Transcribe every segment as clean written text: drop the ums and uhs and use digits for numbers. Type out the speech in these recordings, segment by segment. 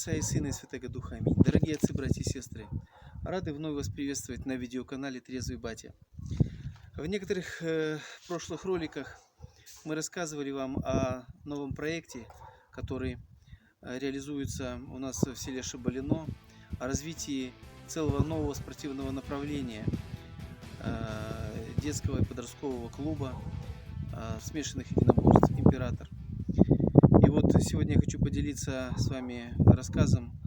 Отца и Сына и Святого Духа. Аминь. Дорогие отцы, братья и сестры, рады вновь вас приветствовать на видеоканале Трезвый Батя. В некоторых прошлых роликах мы рассказывали вам о новом проекте, который реализуется у нас в селе Шабалино, о развитии целого нового спортивного направления детского и подросткового клуба смешанных единоборств «Император». И вот сегодня я хочу поделиться с вами рассказом,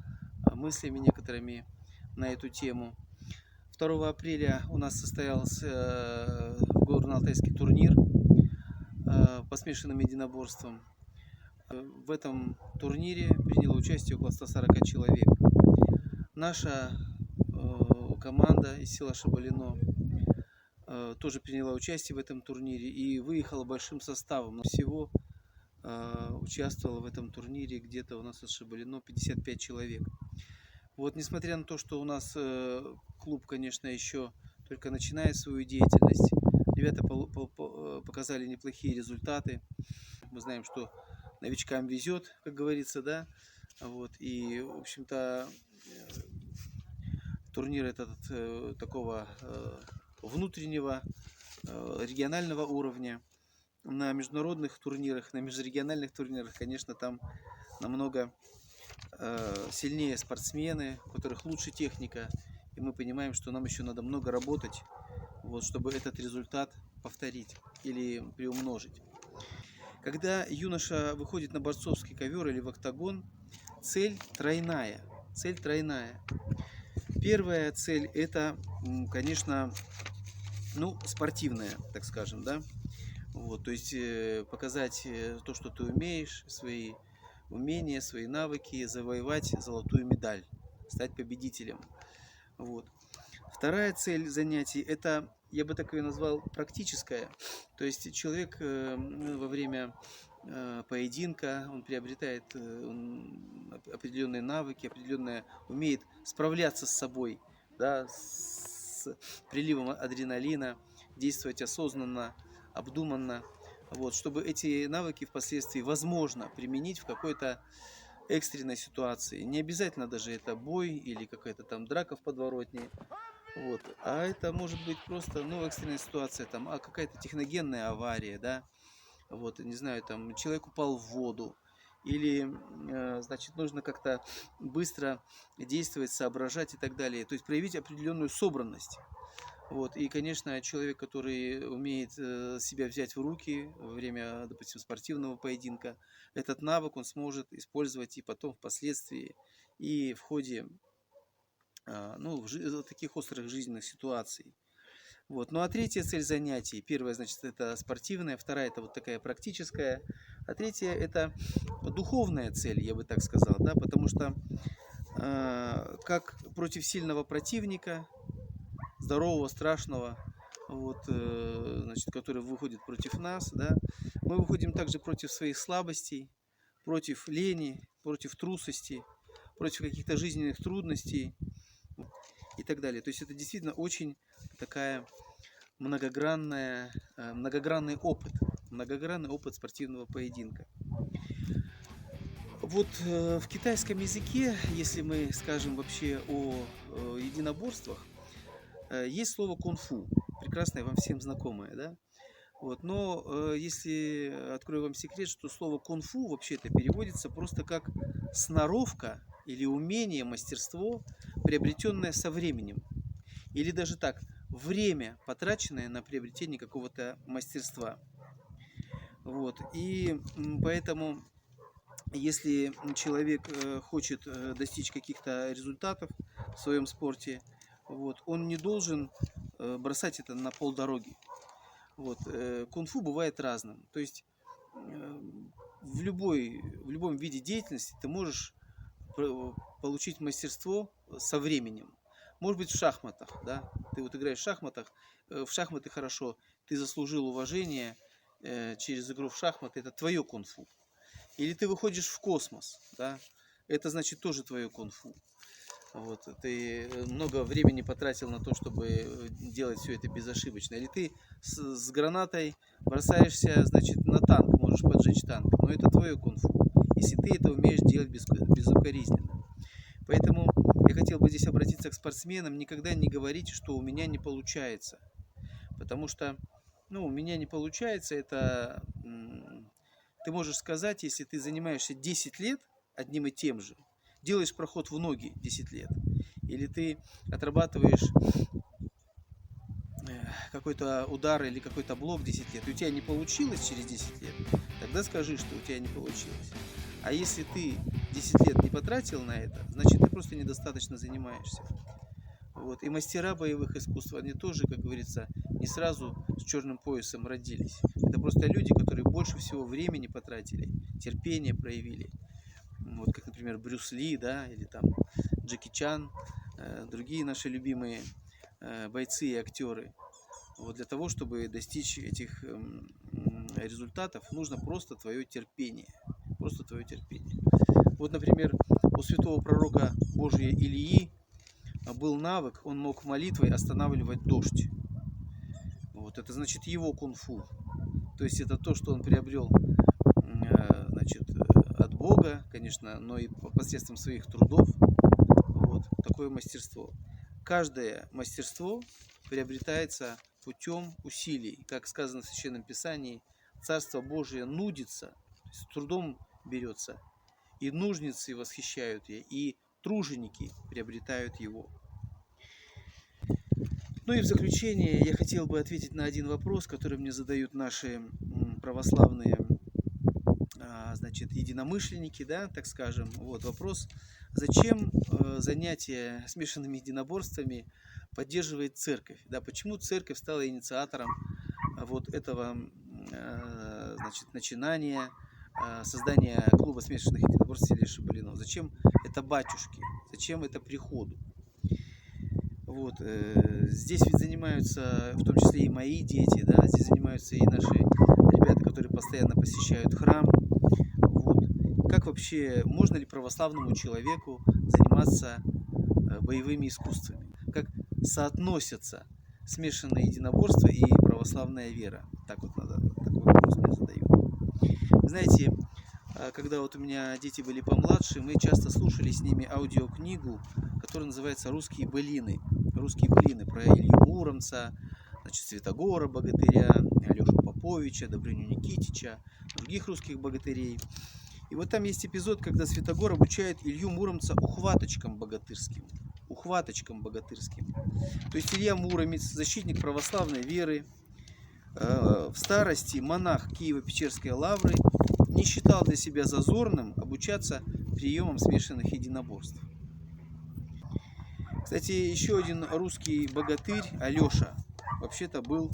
мыслями некоторыми на эту тему. 2 апреля у нас состоялся горно-алтайский турнир по смешанным единоборствам. В этом турнире приняло участие около 140 человек. Наша команда из села Шабалино тоже приняла участие в этом турнире и выехала большим составом. Всего участвовало в этом турнире где-то у нас из Шабалино 55 человек. Вот, несмотря на то, что у нас клуб, конечно, еще только начинает свою деятельность, ребята показали неплохие результаты. Мы знаем, что новичкам везет, как говорится, да. Вот, и, в общем-то, турнир этот такого внутреннего регионального уровня. На международных турнирах, на межрегиональных турнирах, конечно, там намного сильнее спортсмены, у которых лучше техника. И мы понимаем, что нам еще надо много работать, вот, чтобы этот результат повторить или приумножить. Когда юноша выходит на борцовский ковер или в октагон, цель тройная. Цель тройная. Первая цель – это, конечно, спортивная, так скажем, да. Вот, то есть показать то, что ты умеешь, свои умения, свои навыки, завоевать золотую медаль, стать победителем. Вот. Вторая цель занятий – это, я бы так ее назвал, практическая. То есть человек во время поединка, он приобретает определенные навыки, умеет справляться с собой, да, с приливом адреналина, действовать осознанно, обдуманно, вот, чтобы эти навыки впоследствии возможно применить в какой-то экстренной ситуации. Не обязательно даже это бой или какая-то там драка в подворотне, вот, а это может быть просто экстренная ситуация, там, какая-то техногенная авария, да, вот, не знаю, там человек упал в воду, или, значит, нужно как-то быстро действовать, соображать и так далее, то есть проявить определенную собранность. Вот. И, конечно, человек, который умеет себя взять в руки во время, допустим, спортивного поединка, этот навык он сможет использовать и потом впоследствии, и в ходе таких острых жизненных ситуаций. Вот. Ну а третья цель занятий, первая, значит, это спортивная, вторая это вот такая практическая, а третья это духовная цель, я бы так сказал, да, потому что как против сильного противника, здорового, страшного, вот, значит, который выходит против нас, да, мы выходим также против своих слабостей, против лени, против трусости, против каких-то жизненных трудностей и так далее. То есть это действительно очень такая многогранный опыт спортивного поединка. Вот в китайском языке, если мы скажем вообще о единоборствах, есть слово кунг-фу, прекрасное, вам всем знакомое, да? Вот, но если открою вам секрет, что слово кунг-фу вообще-то переводится просто как сноровка или умение, мастерство, приобретенное со временем. Или даже так, время, потраченное на приобретение какого-то мастерства. Вот, и поэтому, если человек хочет достичь каких-то результатов в своем спорте, вот, он не должен бросать это на полдороги. Вот, кунг-фу бывает разным. То есть в любом виде деятельности ты можешь получить мастерство со временем. Может быть, в шахматах, да? Ты вот играешь в шахматы хорошо, ты заслужил уважение через игру в шахматы, это твое кунг-фу. Или ты выходишь в космос, да? Это значит тоже твое кунг-фу. Вот, ты много времени потратил на то, чтобы делать все это безошибочно. Или ты с гранатой бросаешься, значит, на танк, можешь поджечь танк. Но это твое кунг-фу, если ты это умеешь делать безукоризненно. Поэтому я хотел бы здесь обратиться к спортсменам. Никогда не говорите, что у меня не получается. Потому что, у меня не получается, это ты можешь сказать, если ты занимаешься 10 лет одним и тем же, делаешь проход в ноги 10 лет, или ты отрабатываешь какой-то удар или какой-то блок 10 лет, и у тебя не получилось через 10 лет, тогда скажи, что у тебя не получилось. А если ты 10 лет не потратил на это, значит ты просто недостаточно занимаешься. Вот. И мастера боевых искусств, они тоже, как говорится, не сразу с черным поясом родились. Это просто люди, которые больше всего времени потратили, терпение проявили. Вот, как, например, Брюс Ли, да, или там Джеки Чан, другие наши любимые бойцы и актеры. Вот для того, чтобы достичь этих результатов, нужно просто твое терпение. Просто твое терпение. Вот, например, у святого пророка Божия Илии был навык, он мог молитвой останавливать дождь. Вот, это значит его кунг-фу. То есть это то, что он приобрел, значит, от Бога, конечно, но и посредством своих трудов. Вот, такое мастерство. Каждое мастерство приобретается путем усилий. Как сказано в Священном Писании, Царство Божие нудится, с трудом берется, и нужницы восхищают ее, и труженики приобретают его. Ну и в заключение я хотел бы ответить на один вопрос, который мне задают наши православные, значит, единомышленники, да, так скажем. Вот вопрос: зачем занятия смешанными единоборствами поддерживает церковь? Да, почему церковь стала инициатором вот этого, значит, начинания, создания клуба смешанных единоборств в селе Шабалино? Зачем это батюшке? Зачем это приходу? Вот, здесь ведь занимаются, в том числе и мои дети, да, здесь занимаются и наши ребята, которые постоянно посещают храм. Вот. Как вообще, можно ли православному человеку заниматься боевыми искусствами? Как соотносятся смешанные единоборства и православная вера? Так вот надо, такой вопрос мне задают. Вы знаете, когда вот у меня дети были помладше, мы часто слушали с ними аудиокнигу, которая называется «Русские былины». Русские былины про Илью Муромца, значит, Святогора богатыря, Алешу Поповича, Добрыню Никитича, других русских богатырей. И вот там есть эпизод, когда Святогор обучает Илью Муромца ухваточкам богатырским. Ухваточкам богатырским. То есть Илья Муромец, защитник православной веры, в старости монах Киево-Печерской лавры, не считал для себя зазорным обучаться приемам смешанных единоборств. Кстати, еще один русский богатырь, Алеша, вообще-то был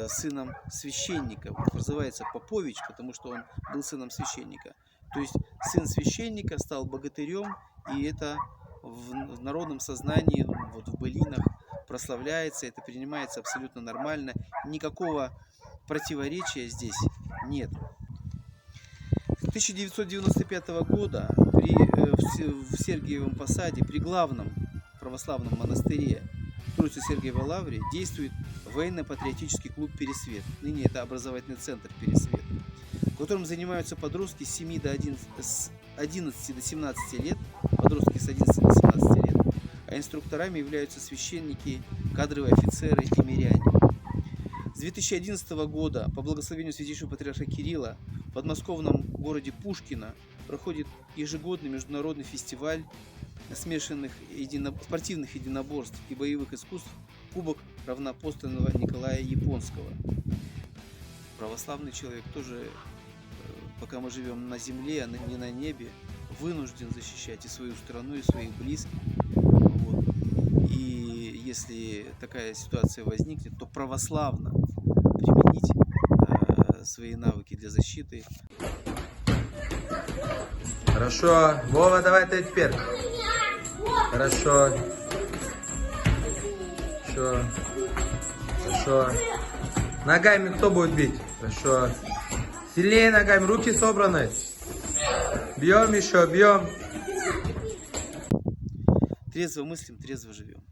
сыном священника. Называется Попович, потому что он был сыном священника. То есть сын священника стал богатырем, и это в народном сознании, вот в былинах прославляется, это принимается абсолютно нормально. Никакого противоречия здесь нет. 1995 года в Сергиевом Посаде, при главном православном монастыре Троице-Сергиевой Лавре, действует военно-патриотический клуб «Пересвет». Ныне это образовательный центр «Пересвет», в котором занимаются подростки с 11 до 17 лет, подростки с 11 до 17 лет, а инструкторами являются священники, кадровые офицеры и миряне. С 2011 года по благословению Святейшего Патриарха Кирилла в подмосковном городе Пушкино проходит ежегодный международный фестиваль смешанных спортивных единоборств и боевых искусств Кубок равноапостольного Николая Японского. Православный человек тоже, пока мы живем на земле, а не на небе, вынужден защищать и свою страну, и своих близких. Вот. И если такая ситуация возникнет, то православно применить свои навыки для защиты. Хорошо. Вова, давай ты теперь. Хорошо. Хорошо. Хорошо. Ногами кто будет бить? Хорошо. Сильнее ногами, руки собраны. Бьем еще, бьем. Трезво мыслим, трезво живем.